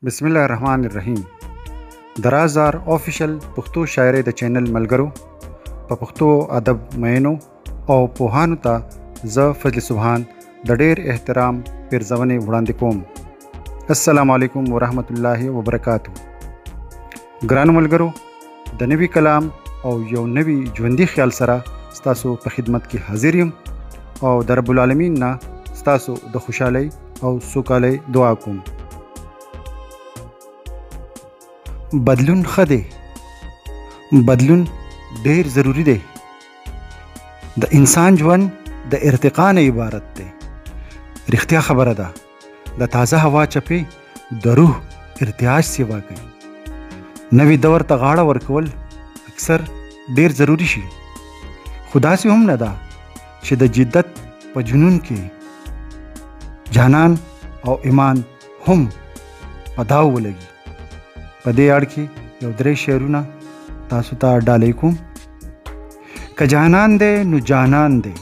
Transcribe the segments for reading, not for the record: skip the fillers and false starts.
بسم الله الرحمن الرحیم. د رازار آفیشل پښتو شاعرۍ د چینل ملګرو په پښتو ادب مینو او پوهانو ته زه فضل سبحان د ډیر احترام پیرزونې وړاندې کوم. السلام علیکم ورحمت الله وبرکاتو. ګرانو ملګرو، د نوي کلام او یو نوي ژوندي خیال سره ستاسو په خدمت کې حاضر یم او د رب العالمین نه ستاسو د خوشحالۍ او سوکالۍ دعا کوم. بدلون ښه دی، بدلون ډیر ضروری دی. د انسان ژوند د ارتقا نه عبارت دی. رښتیا خبره ده، د تازه هوا چپې د روح ارتعاش سیوا کوي. نوی دور ته غاړه ورکول اکثر ډیر ضروری شي، خو داسې هم نه ده چې د جدت په جنون کې جانان او ایمان هم په داو ولګي. په دې اړه کې یو درې شعرونه تاسو ته ډالۍ کوم. که جانان دی نو جانان دی،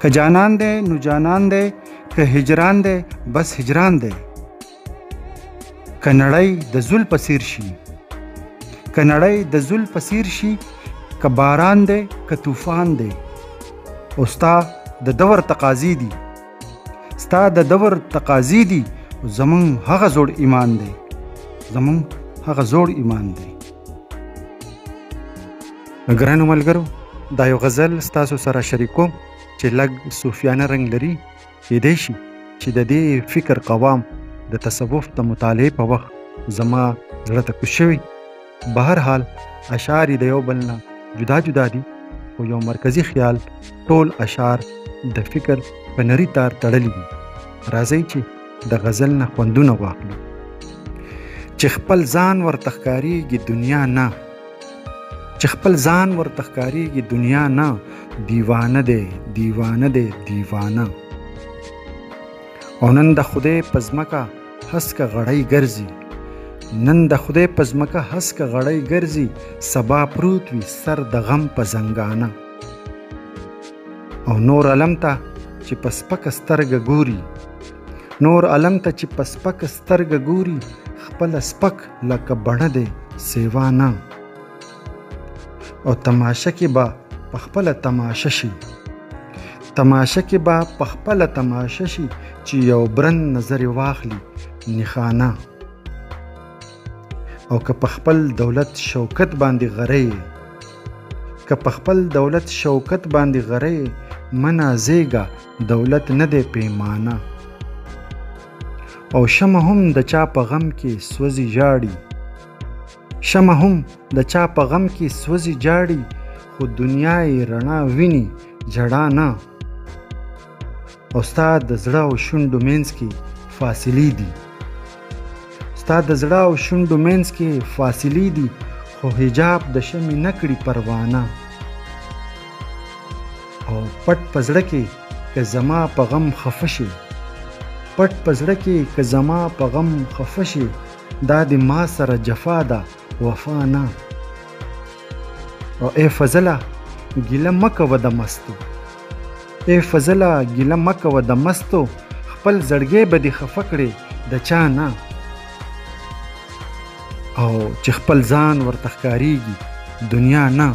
که جانان دی نو جانان دی، که هجران دی بس هجران دی. که نړۍ د زل پسیر شي، که نړۍ د زل پسیر شي، که باران دی که طوفان دی. او ستا د دور تقاضی دي، ستا د دور تقاضی دي. زمون هغه زوړ ایمان دی، زمون هغه زوړ ایمان دی. ګرانو ملګرو، دا یو غزل ستاسو سره شریکوم چې لږ صوفیانه رنګ لري. کیدای شي چې د دې فکر قوام د تصوف د مطالعې په وخت زما زړه ته کوز شوي. بهرحال اشعار د یو بل نه جدا جدا دي، خو یو مرکزی خیال ټول اشعار د فکر په نری تار تړلي دي. راځئ چې د غزل نه خوندونه واخلو. چې خپل ځان ورته ښکارېږي دنیا نه، چې خپل ځان ورته ښکارېږي دنیا نه. دیوانه دی دیوانه دی دیوانه. او نن د خدای په ځمکه هسکه غړی ګرځي، نن د خدای په ځمکه هسکه غړی ګرځي. سبا پروت وي سر د غم په زنګانه. او نور علم ته چې په سپکه سترګه ګوري، نور علم ته چې په سپکه سترګه ګوري. خپل سپک لکه بڼه دی سیوانه. او تماشه کې به په خپله تماشه شي، تماشه کې به په خپله تماشه شي. چې یو برن نظر واخلي نښانه. او که په خپل دولت شوکت باندې غری، که په خپل دولت شوکت باندې غری. منازېږه دولت نه دی پیمانه. او شمع هم د چا په غم کې سوځي جاړي، شمع هم د چا په غم کې سوځي جاړي. خو دنیا یې رڼا ویني جړا نه. او ستا د زړه او شونډو منځ کې فاصلې دي، ستا د زړه او شونډو منځ کې فاصلې دي. خو حجاب د شمع نه کړي پروانه. او پټ په زړه کې که زما په غم خفه شي، پټ په زړه کې که زما په غم خفه شي. دا د ما سره جفا ده وفا نه. او ای فضله ګیله مه کوه د مستو، ای فضله ګیله مه کوه د مستو. خپل زړګی به دې خفه کړې د چا نه. او چې خپل ځان ورته ښکارېږي دنیا نه.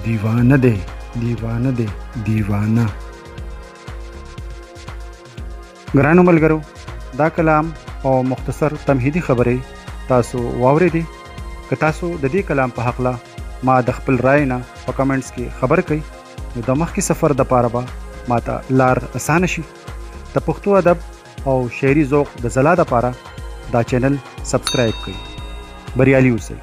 دیوانه دی دیوانه دی دیوانه. ګرانو ملګرو، دا کلام او مختصر تمهیدي خبرې تاسو واورېدې. که تاسو د دې کلام په هکله ما د خپل رای نه په کمنټس کې خبر کړئ، نو د مخکې سفر دپاره به ما ته لار اسانه شي. د پښتو ادب او شعري ذوق د ځلا دپاره دا چینل سبسکرایب کړئ. بریالي اوسئ.